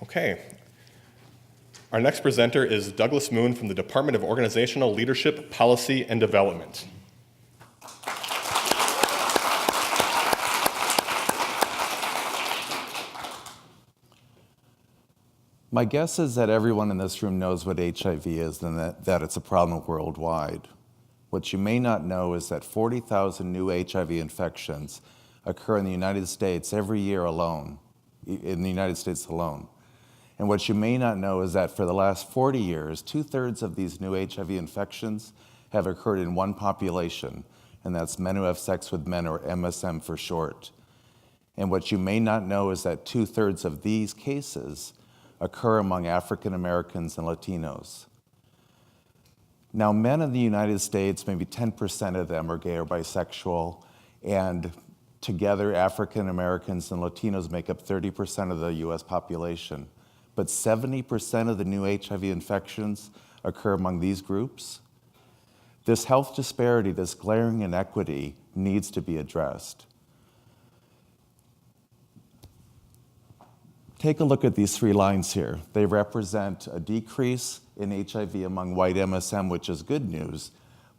Okay. Our next presenter is Douglas Moon from the Department of Organizational Leadership, Policy, and Development. My guess is that everyone in this room knows what HIV is and that it's a problem worldwide. What you may not know is that 40,000 new HIV infections occur in the United States every year alone, in the United States alone. And what you may not know is that for the last 40 years, 2/3 of these new HIV infections have occurred in one population, and that's men who have sex with men, or MSM for short. And what you may not know is that 2/3 of these cases occur among African Americans and Latinos. Now, men in the United States, maybe 10% of them are gay or bisexual, and together African Americans and Latinos make up 30% of the US population. But 70% of the new HIV infections occur among these groups. This health disparity, this glaring inequity, needs to be addressed. Take a look at these three lines here. They represent a decrease in HIV among white MSM, which is good news,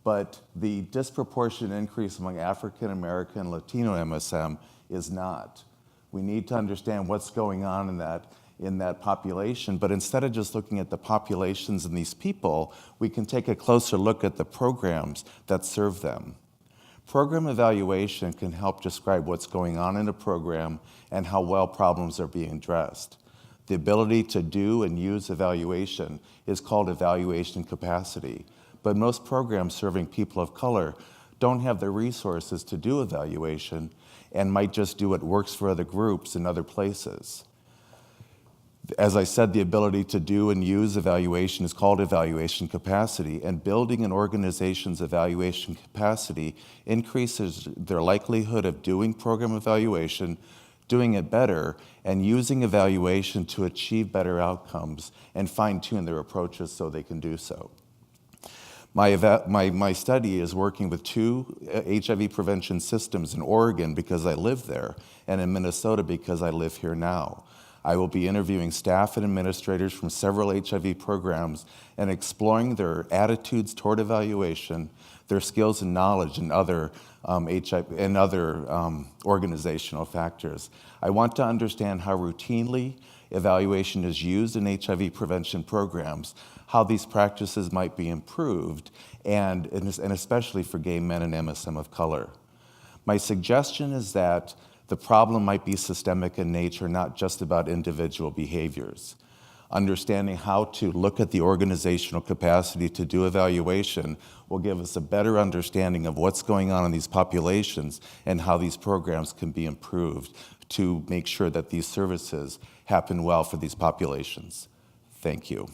but the disproportionate increase among African American and Latino MSM is not. We need to understand what's going on in that population, but instead of just looking at the populations and these people, we can take a closer look at the programs that serve them. Program evaluation can help describe what's going on in a program and how well problems are being addressed. The ability to do and use evaluation is called evaluation capacity, but most programs serving people of color don't have the resources to do evaluation and might just do what works for other groups in other places. As I said, the ability to do and use evaluation is called evaluation capacity, and building an organization's evaluation capacity increases their likelihood of doing program evaluation, doing it better, and using evaluation to achieve better outcomes and fine-tune their approaches so they can do so. My study is working with 2 HIV prevention systems in Oregon because I live there, and in Minnesota because I live here now. I will be interviewing staff and administrators from several HIV programs and exploring their attitudes toward evaluation, their skills and knowledge, and other organizational factors. I want to understand how routinely evaluation is used in HIV prevention programs, how these practices might be improved, and especially for gay men and MSM of color. My suggestion is that the problem might be systemic in nature, not just about individual behaviors. Understanding how to look at the organizational capacity to do evaluation will give us a better understanding of what's going on in these populations and how these programs can be improved to make sure that these services happen well for these populations. Thank you.